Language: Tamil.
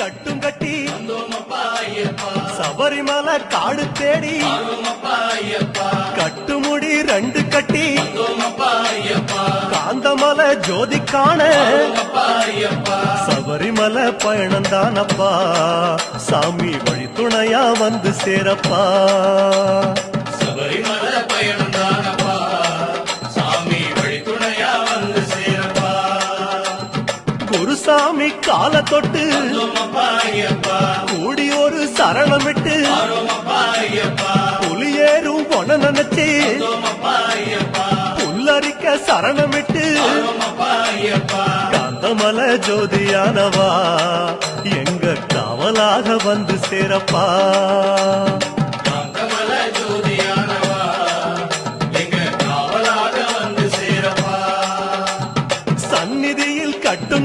கட்டும் கட்டி சபரிமலை காடு தேடி கட்டுமுடி 2 கட்டி காந்தமலை ஜோதி காண சபரிமலை பயணம் தானப்பா சாமி வழி துணையா வந்து சேரப்பா சபரிமலை பயணம் தானப்பா சாமி வழி துணையா வந்து சேரப்பா குருசாமி கால தொட்டு கூடி ஒரு சரணமிட்டு புலியேறும் பொன நினைச்சு புல்லரிக்க சரணமிட்டு காந்தமலை ஜோதியானவா எங்க காவலாக வந்து சேரப்பா காந்தமலை ஜோதியானவா எங்க காவலாக வந்து சேரப்பா சந்நிதியில் கட்டும்